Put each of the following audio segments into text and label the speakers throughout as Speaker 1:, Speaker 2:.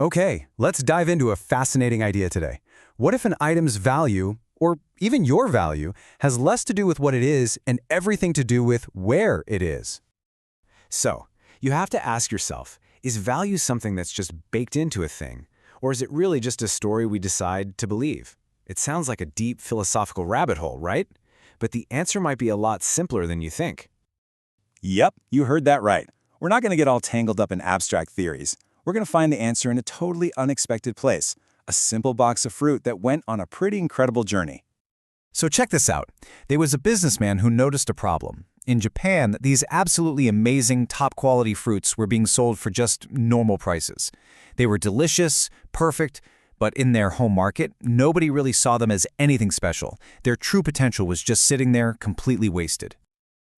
Speaker 1: Okay, let's dive into a fascinating idea today. What if an item's value, or even your value, has less to do with what it is and everything to do with where it is?
Speaker 2: So, you have to ask yourself, is value something that's just baked into a thing, or is it really just a story we decide to believe? It sounds like a deep philosophical rabbit hole, right? But the answer might be a lot simpler than you think.
Speaker 3: Yep, you heard that right. We're not going to get all tangled up in abstract theories. We're going to find the answer in a totally unexpected place, a simple box of fruit that went on a pretty incredible journey.
Speaker 4: So check this out. There was a businessman who noticed a problem. In Japan, these absolutely amazing, top-quality fruits were being sold for just normal prices. They were delicious, perfect, but in their home market, nobody really saw them as anything special. Their true potential was just sitting there, completely wasted.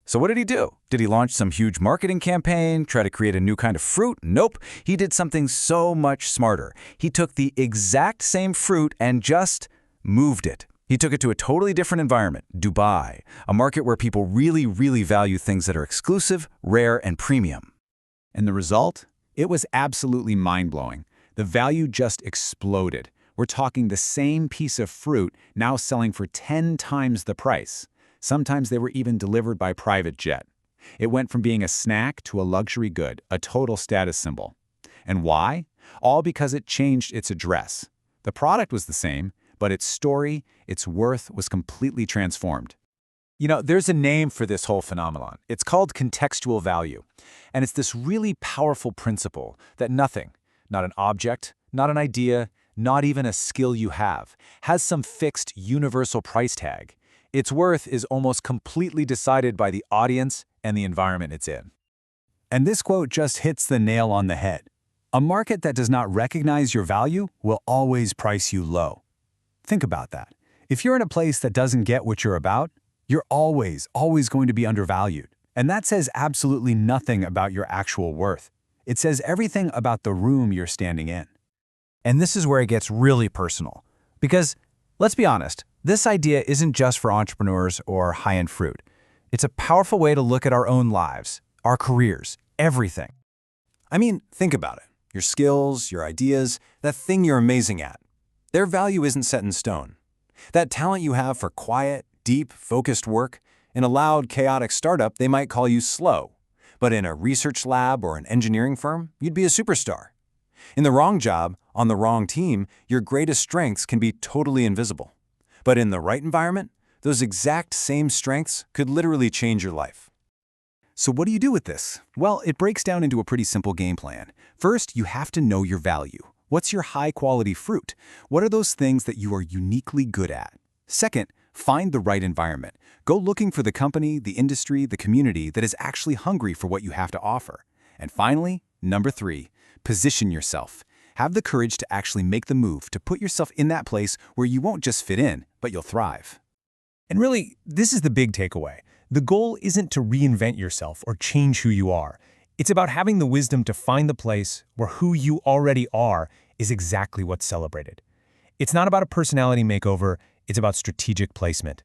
Speaker 4: So what did he do? Did he launch some huge marketing campaign, try to create a new kind of fruit? Nope. He did something so much smarter. He took the exact same fruit and just moved it. He took it to a totally different environment, Dubai, a market where people really value things that are exclusive, rare, and premium.
Speaker 2: And the result? It was absolutely mind-blowing. The value just exploded. We're talking the same piece of fruit now selling for 10 times the price. Sometimes they were even delivered by private jet. It went from being a snack to a luxury good, a total status symbol. And why? All because it changed its address. The product was the same, but its story, its worth was completely transformed. You know, there's a name for this whole phenomenon. It's called contextual value. And it's this really powerful principle that nothing, not an object, not an idea, not even a skill you have, has some fixed universal price tag. Its worth is almost completely decided by the audience and the environment it's in.
Speaker 1: And this quote just hits the nail on the head. A market that does not recognize your value will always price you low. Think about that. If you're in a place that doesn't get what you're about, you're always going to be undervalued. And that says absolutely nothing about your actual worth. It says everything about the room you're standing in.
Speaker 4: And this is where it gets really personal. Because, let's be honest, this idea isn't just for entrepreneurs or high-end fruit. It's a powerful way to look at our own lives, our careers, everything.
Speaker 1: I mean, think about it. Your skills, your ideas, that thing you're amazing at. Their value isn't set in stone. That talent you have for quiet, deep, focused work, in a loud, chaotic startup, they might call you slow. But in a research lab or an engineering firm, you'd be a superstar. In the wrong job, on the wrong team, your greatest strengths can be totally invisible. But in the right environment, those exact same strengths could literally change your life. So what do you do with this? Well, it breaks down into a pretty simple game plan. First, you have to know your value. What's your high-quality fruit? What are those things that you are uniquely good at? Second, find the right environment. Go looking for the company, the industry, the community that is actually hungry for what you have to offer. And finally, number 3, position yourself. Have the courage to actually make the move, to put yourself in that place where you won't just fit in, but you'll thrive.
Speaker 5: And really, this is the big takeaway. The goal isn't to reinvent yourself or change who you are. It's about having the wisdom to find the place where who you already are is exactly what's celebrated. It's not about a personality makeover, it's about strategic placement.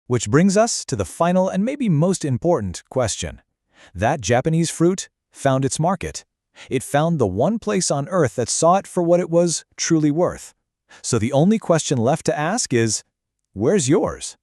Speaker 5: Which brings us to the final and maybe most important question. That Japanese fruit found its market. It found the one place on Earth that saw it for what it was truly worth. So the only question left to ask is, where's yours?